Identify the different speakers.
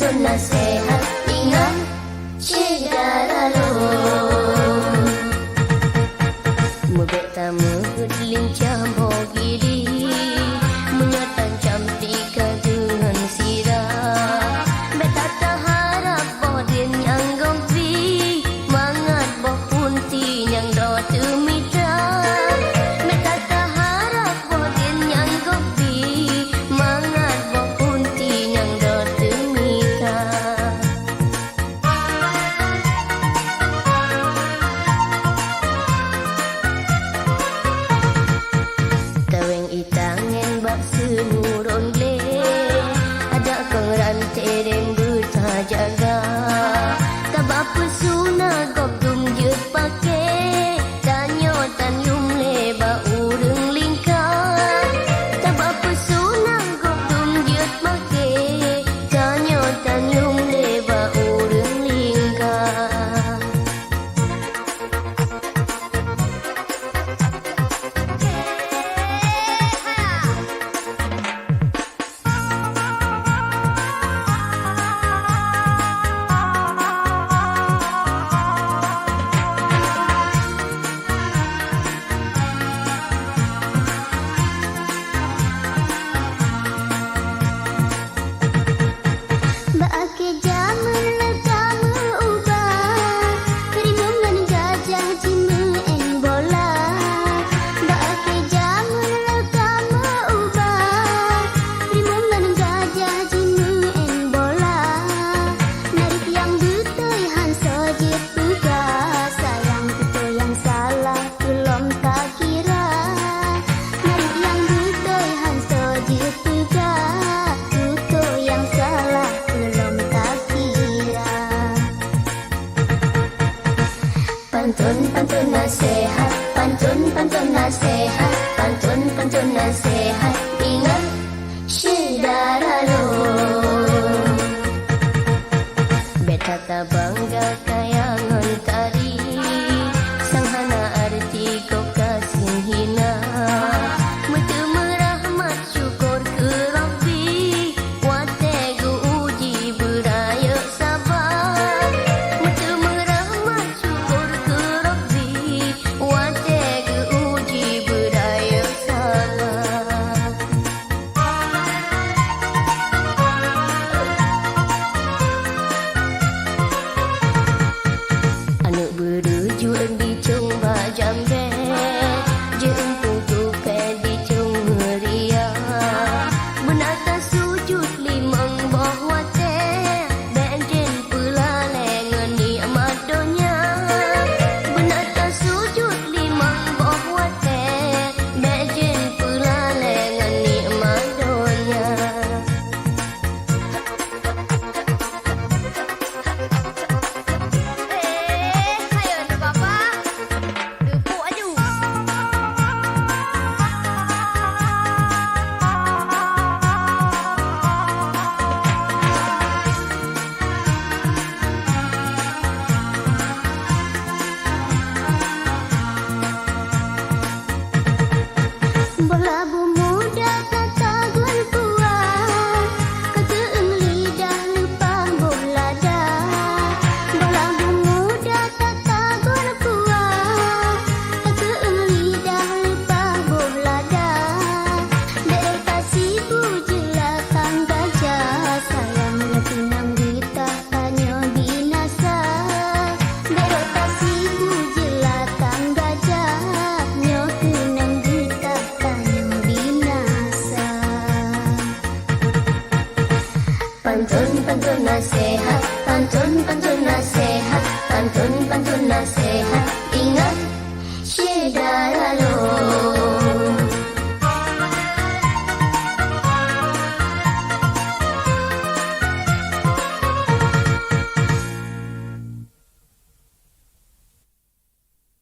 Speaker 1: pantun nasihat, ingat cerita lalu. Mebek tamu lincah bogiri, menyatan cantik dengan sirah. Beta tak harap bodin yang gompi, mangat boh punti yang do temita. Beta tak harap bodin yang gompi, mangat boh punti yang do temita. Taweng itangen bak senurun le, ada kong rantai dan buta jaga. Tabak pesuna gop tum jut pakai, tanyo tan yum le ba ureng lingkar. Tabak pesuna gop tum jut pakai, tanyo tan yum le ba ureng lingkar. Baake jaman lekamu ubah, rimungan gajah jimu eng bola. Baake jaman lekamu ubah, rimungan gajah jimu eng bola. Narik yang betul han sojit juga, sayang itu yang salah belum tak kira. Narik yang betul han sojit juga, itu yang salah belum tak kira. Pantun pantun nasihat, pantun pantun nasihat, pantun pantun nasihat, ingat saudara lo. Beta tak bangga kayangan tari, sang hana arti kau kasih hina. Mutu merahmat syukur ke Rabbi, wategu uji beraya sabar. Mutu merahmat syukur ke Rabbi, wategu uji beraya sabar. Anak beruju di cung bajambe, je empung tukai di cung meria. Menata sujud limang boh wate, benjen pula lengan ni amadonya. Menata sujud limang boh wate, benjen pula lengan ni amadonya. Hayo tu bapa, dukuk aju. Bola muda kata gol kuat, kegeeng lidah lupa bola dah. Bola muda kata gol kuat, kegeeng lidah lupa bola dah. Dek kasih bujelah kang gajah, sayangnya pinang kita hanya binasa. Dek kasih bujelah kang gajah, nyo pinang kita hanya binasa. Pantun pantun nasihat, pantun pantun nasihat, pantun pantun nasihat,